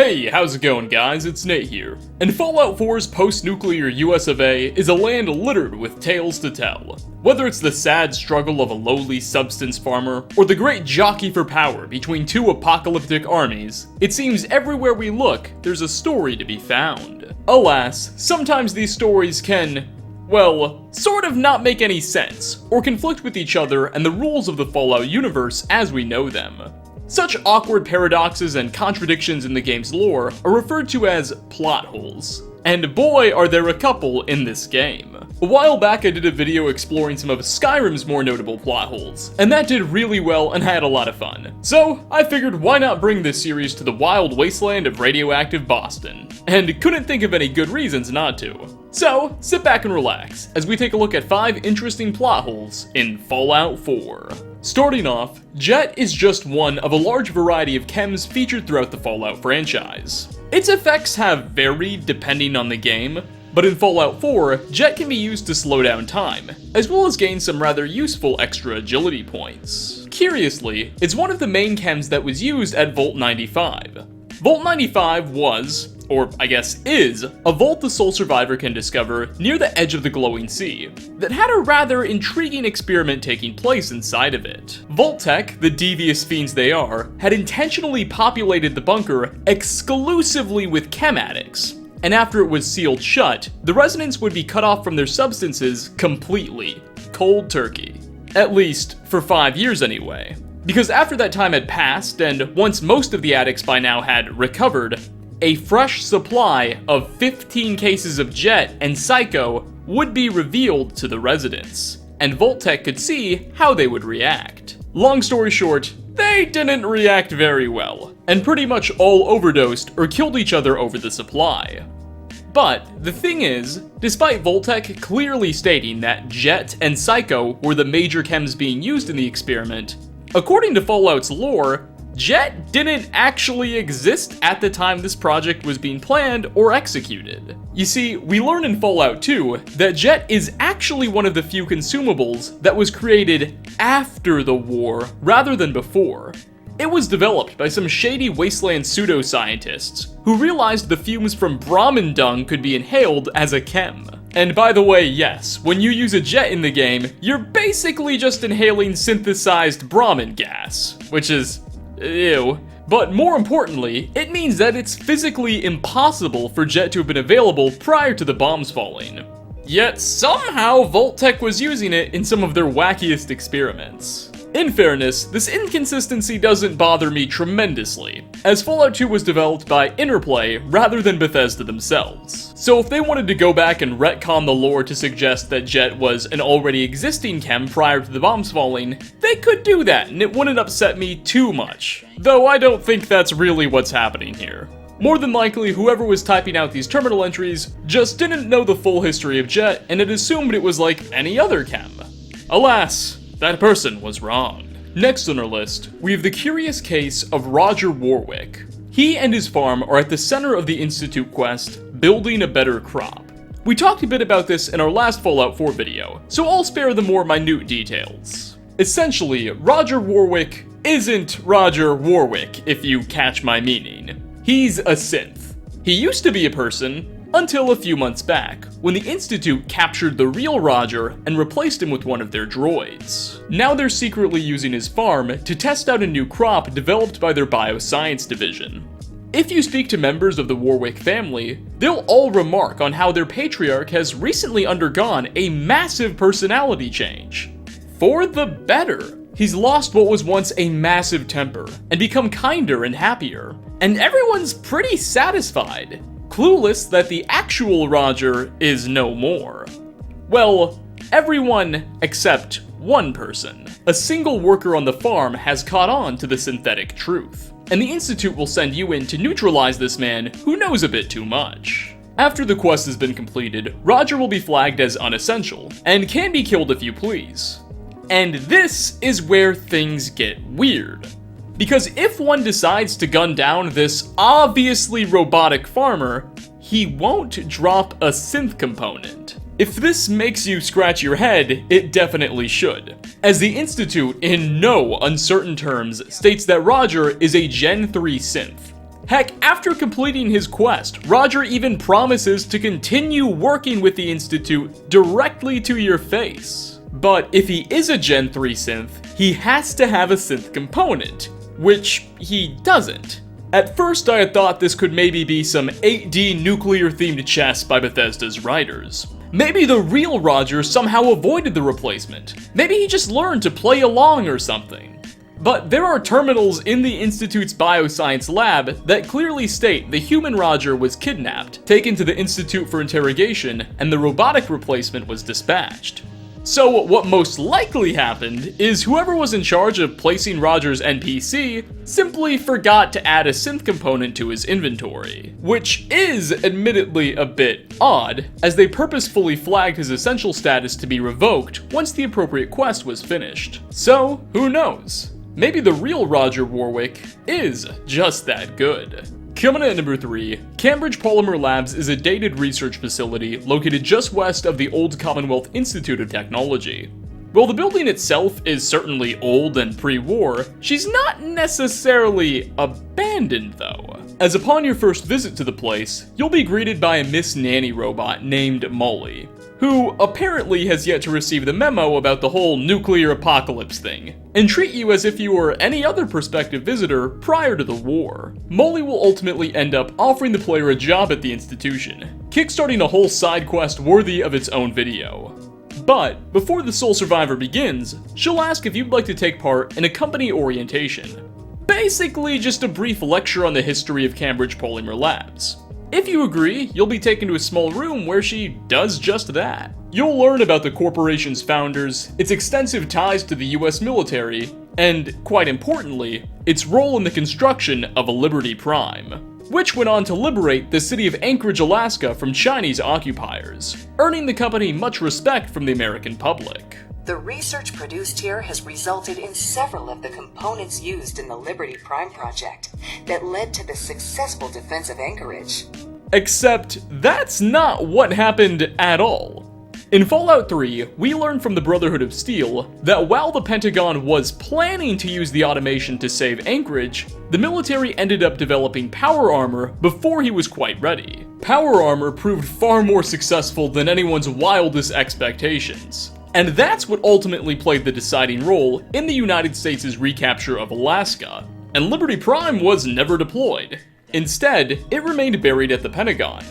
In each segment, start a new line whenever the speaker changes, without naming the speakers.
Hey, how's it going guys? It's Nate here. And Fallout 4's post-nuclear US of A is a land littered with tales to tell. Whether it's the sad struggle of a lowly substance farmer, or the great jockey for power between two apocalyptic armies, it seems everywhere we look, there's a story to be found. Alas, sometimes these stories can, well, sort of not make any sense, or conflict with each other and the rules of the Fallout universe as we know them. Such awkward paradoxes and contradictions in the game's lore are referred to as plot holes. And boy are there a couple in this game. A while back I did a video exploring some of Skyrim's more notable plot holes, and that did really well and I had a lot of fun. So I figured why not bring this series to the wild wasteland of radioactive Boston, and couldn't think of any good reasons not to. So sit back and relax as we take a look at 5 interesting plot holes in Fallout 4. Starting off, Jet is just one of a large variety of chems featured throughout the Fallout franchise. Its effects have varied depending on the game, but in Fallout 4, Jet can be used to slow down time, as well as gain some rather useful extra agility points. Curiously, it's one of the main chems that was used at Vault 95. Vault 95 was, or I guess is, a vault the sole survivor can discover near the edge of the glowing sea, that had a rather intriguing experiment taking place inside of it. Vault-Tec, the devious fiends they are, had intentionally populated the bunker exclusively with chem addicts, and after it was sealed shut, the residents would be cut off from their substances completely. Cold turkey. At least, for 5 years anyway. Because after that time had passed, and once most of the addicts by now had recovered, a fresh supply of 15 cases of Jet and Psycho would be revealed to the residents, and Vault-Tec could see how they would react. Long story short, they didn't react very well, and pretty much all overdosed or killed each other over the supply. But the thing is, despite Vault-Tec clearly stating that Jet and Psycho were the major chems being used in the experiment, according to Fallout's lore, Jet didn't actually exist at the time this project was being planned or executed. You see, we learn in Fallout 2 that Jet is actually one of the few consumables that was created after the war rather than before. It was developed by some shady Wasteland pseudoscientists who realized the fumes from Brahmin dung could be inhaled as a chem. And by the way, yes, when you use a Jet in the game, you're basically just inhaling synthesized Brahmin gas, which is ew. But more importantly, it means that it's physically impossible for Jet to have been available prior to the bombs falling. Yet somehow Vault-Tec was using it in some of their wackiest experiments. In fairness, this inconsistency doesn't bother me tremendously, as Fallout 2 was developed by Interplay rather than Bethesda themselves. So if they wanted to go back and retcon the lore to suggest that Jet was an already existing chem prior to the bombs falling, they could do that and it wouldn't upset me too much. Though I don't think that's really what's happening here. More than likely, whoever was typing out these terminal entries just didn't know the full history of Jet and had assumed it was like any other chem. Alas, that person was wrong. Next on our list, we have the curious case of Roger Warwick. He and his farm are at the center of the Institute quest, Building a Better Crop. We talked a bit about this in our last Fallout 4 video, so I'll spare the more minute details. Essentially, Roger Warwick isn't Roger Warwick, if you catch my meaning. He's a synth. He used to be a person, until a few months back, when the Institute captured the real Roger and replaced him with one of their droids. Now they're secretly using his farm to test out a new crop developed by their bioscience division. If you speak to members of the Warwick family, they'll all remark on how their patriarch has recently undergone a massive personality change. For the better. He's lost what was once a massive temper and become kinder and happier. And everyone's pretty satisfied, clueless that the actual Roger is no more. Well, everyone except one person. A single worker on the farm has caught on to the synthetic truth, and the Institute will send you in to neutralize this man who knows a bit too much. After the quest has been completed, Roger will be flagged as unessential, and can be killed if you please. And this is where things get weird. Because if one decides to gun down this obviously robotic farmer, he won't drop a synth component. If this makes you scratch your head, it definitely should, as the Institute, in no uncertain terms, states that Roger is a Gen 3 synth, Heck, after completing his quest, Roger even promises to continue working with the Institute directly to your face. But if he is a Gen 3 synth, he has to have a synth component, which he doesn't. At first I had thought this could maybe be some 8D nuclear-themed chess by Bethesda's writers. Maybe the real Roger somehow avoided the replacement. Maybe he just learned to play along or something. But there are terminals in the Institute's bioscience lab that clearly state the human Roger was kidnapped, taken to the Institute for interrogation, and the robotic replacement was dispatched. So what most likely happened is whoever was in charge of placing Roger's NPC simply forgot to add a synth component to his inventory, which is admittedly a bit odd, as they purposefully flagged his essential status to be revoked once the appropriate quest was finished. So, who knows? Maybe the real Roger Warwick is just that good. Coming in at number 3, Cambridge Polymer Labs is a dated research facility located just west of the old Commonwealth Institute of Technology. While the building itself is certainly old and pre-war, she's not necessarily abandoned though. As upon your first visit to the place, you'll be greeted by a Miss Nanny robot named Molly, who apparently has yet to receive the memo about the whole nuclear apocalypse thing, and treat you as if you were any other prospective visitor prior to the war. Molly will ultimately end up offering the player a job at the institution, kickstarting a whole side quest worthy of its own video. But before the sole survivor begins, she'll ask if you'd like to take part in a company orientation. Basically just a brief lecture on the history of Cambridge Polymer Labs. If you agree, you'll be taken to a small room where she does just that. You'll learn about the corporation's founders, its extensive ties to the US military, and, quite importantly, its role in the construction of a Liberty Prime, which went on to liberate the city of Anchorage, Alaska from Chinese occupiers, earning the company much respect from the American public.
The research produced here has resulted in several of the components used in the Liberty Prime project that led to the successful defense of Anchorage.
Except that's not what happened at all. In Fallout 3, we learned from the Brotherhood of Steel that while the Pentagon was planning to use the automation to save Anchorage, the military ended up developing power armor before he was quite ready. Power armor proved far more successful than anyone's wildest expectations. And that's what ultimately played the deciding role in the United States' recapture of Alaska. And Liberty Prime was never deployed. Instead, it remained buried at the Pentagon.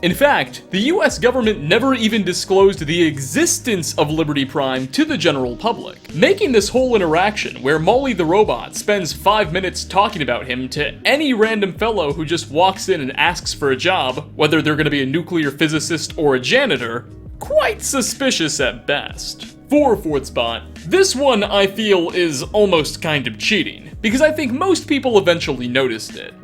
In fact, the US government never even disclosed the existence of Liberty Prime to the general public, making this whole interaction where Molly the robot spends 5 minutes talking about him to any random fellow who just walks in and asks for a job, whether they're going to be a nuclear physicist or a janitor, quite suspicious at best. For fourth spot, this one I feel is almost kind of cheating, because I think most people eventually noticed it.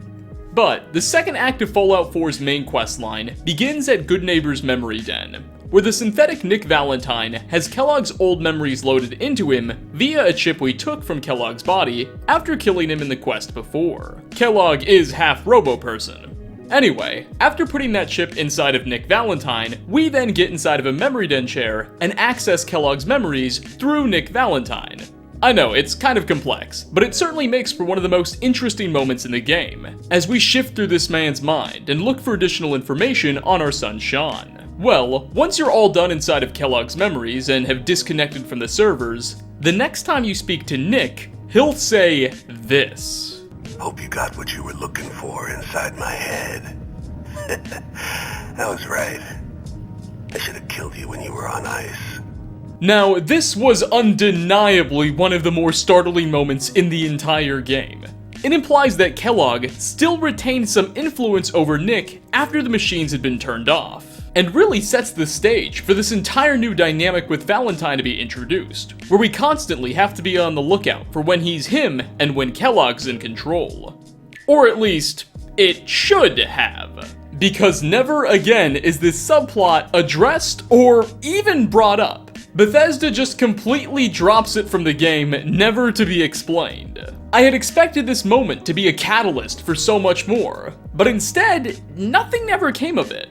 But the second act of Fallout 4's main questline begins at Goodneighbor's memory den, where the synthetic Nick Valentine has Kellogg's old memories loaded into him via a chip we took from Kellogg's body after killing him in the quest before. Kellogg is half robo-person. Anyway, after putting that chip inside of Nick Valentine, we then get inside of a memory den chair and access Kellogg's memories through Nick Valentine. I know, it's kind of complex, but it certainly makes for one of the most interesting moments in the game, as we shift through this man's mind and look for additional information on our son Sean. Well, once you're all done inside of Kellogg's memories and have disconnected from the servers, the next time you speak to Nick, he'll say this.
Hope you got what you were looking for inside my head. I was right. I should have killed you when you were on ice.
Now, this was undeniably one of the more startling moments in the entire game. It implies that Kellogg still retained some influence over Nick after the machines had been turned off, and really sets the stage for this entire new dynamic with Valentine to be introduced, where we constantly have to be on the lookout for when he's him and when Kellogg's in control. Or at least, it should have. Because never again is this subplot addressed or even brought up. Bethesda just completely drops it from the game, never to be explained. I had expected this moment to be a catalyst for so much more, but instead, nothing ever came of it.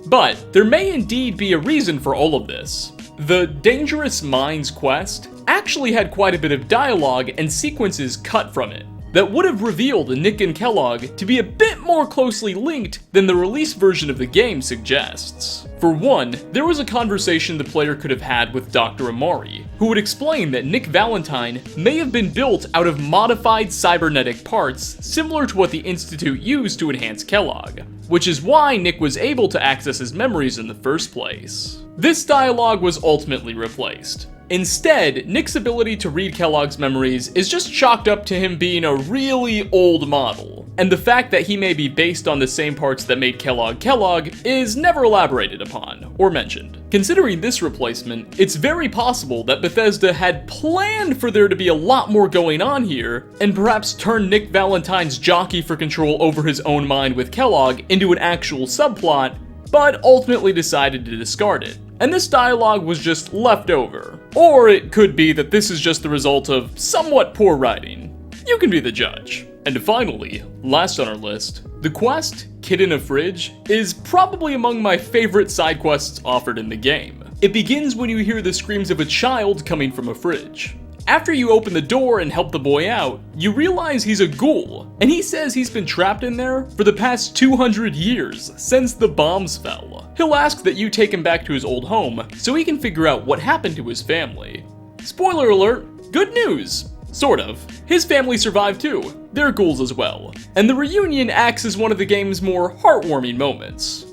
But there may indeed be a reason for all of this. The Dangerous Minds quest actually had quite a bit of dialogue and sequences cut from it, that would have revealed Nick and Kellogg to be a bit more closely linked than the release version of the game suggests. For one, there was a conversation the player could have had with Dr. Amari, who would explain that Nick Valentine may have been built out of modified cybernetic parts similar to what the Institute used to enhance Kellogg, which is why Nick was able to access his memories in the first place. This dialogue was ultimately replaced. Instead, Nick's ability to read Kellogg's memories is just chalked up to him being a really old model, and the fact that he may be based on the same parts that made Kellogg Kellogg is never elaborated upon or mentioned. Considering this replacement, it's very possible that Bethesda had planned for there to be a lot more going on here, and perhaps turn Nick Valentine's jockey for control over his own mind with Kellogg into an actual subplot, but ultimately decided to discard it. And this dialogue was just left over. Or it could be that this is just the result of somewhat poor writing. You can be the judge. And finally, last on our list, the quest, Kid in a Fridge, is probably among my favorite side quests offered in the game. It begins when you hear the screams of a child coming from a fridge. After you open the door and help the boy out, you realize he's a ghoul, and he says he's been trapped in there for the past 200 years, since the bombs fell. He'll ask that you take him back to his old home, so he can figure out what happened to his family. Spoiler alert, good news! Sort of. His family survived too. They're ghouls as well. And the reunion acts as one of the game's more heartwarming moments.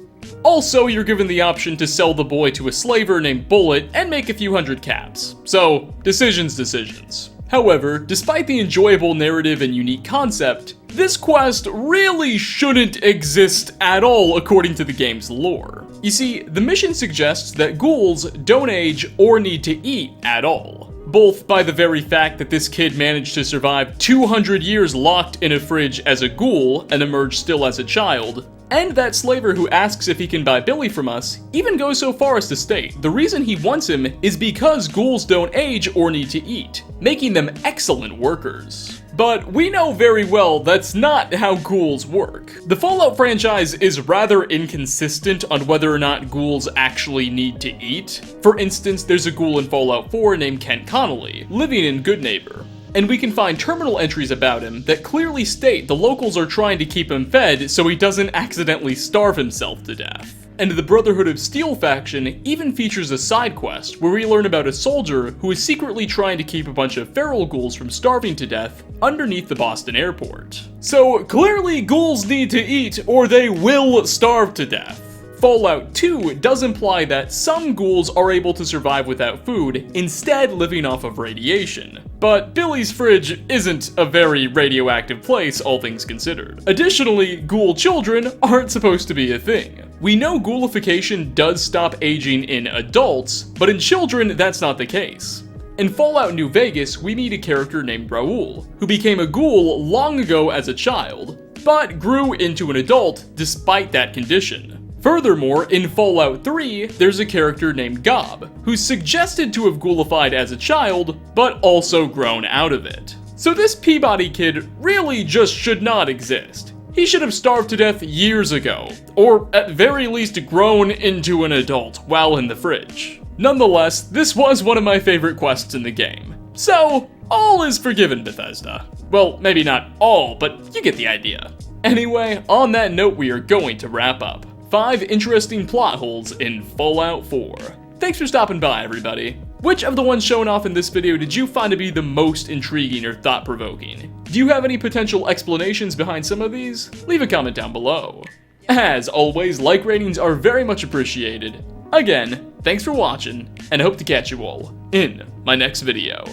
Also, you're given the option to sell the boy to a slaver named Bullet and make a few hundred caps. So, decisions. However, despite the enjoyable narrative and unique concept, this quest really shouldn't exist at all according to the game's lore. You see, the mission suggests that ghouls don't age or need to eat at all, both by the very fact that this kid managed to survive 200 years locked in a fridge as a ghoul and emerge still as a child, and that slaver who asks if he can buy Billy from us even goes so far as to state the reason he wants him is because ghouls don't age or need to eat, making them excellent workers. But we know very well that's not how ghouls work. The Fallout franchise is rather inconsistent on whether or not ghouls actually need to eat. For instance, there's a ghoul in Fallout 4 named Kent Connolly, living in Goodneighbor. And we can find terminal entries about him that clearly state the locals are trying to keep him fed so he doesn't accidentally starve himself to death. And the Brotherhood of Steel faction even features a side quest where we learn about a soldier who is secretly trying to keep a bunch of feral ghouls from starving to death underneath the Boston airport. So clearly ghouls need to eat or they will starve to death. Fallout 2 does imply that some ghouls are able to survive without food, instead living off of radiation. But Billy's fridge isn't a very radioactive place, all things considered. Additionally, ghoul children aren't supposed to be a thing. We know ghoulification does stop aging in adults, but in children that's not the case. In Fallout New Vegas, we meet a character named Raoul, who became a ghoul long ago as a child, but grew into an adult despite that condition. Furthermore, in Fallout 3, there's a character named Gob, who's suggested to have ghoulified as a child, but also grown out of it. So this Peabody kid really just should not exist. He should have starved to death years ago, or at very least grown into an adult while in the fridge. Nonetheless, this was one of my favorite quests in the game. So, all is forgiven, Bethesda. Well, maybe not all, but you get the idea. Anyway, on that note, we are going to wrap up. 5 interesting plot holes in Fallout 4. Thanks for stopping by, everybody. Which of the ones shown off in this video did you find to be the most intriguing or thought-provoking? Do you have any potential explanations behind some of these? Leave a comment down below. As always, like ratings are very much appreciated. Again, thanks for watching, and I hope to catch you all in my next video.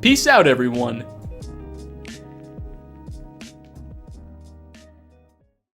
Peace out, everyone.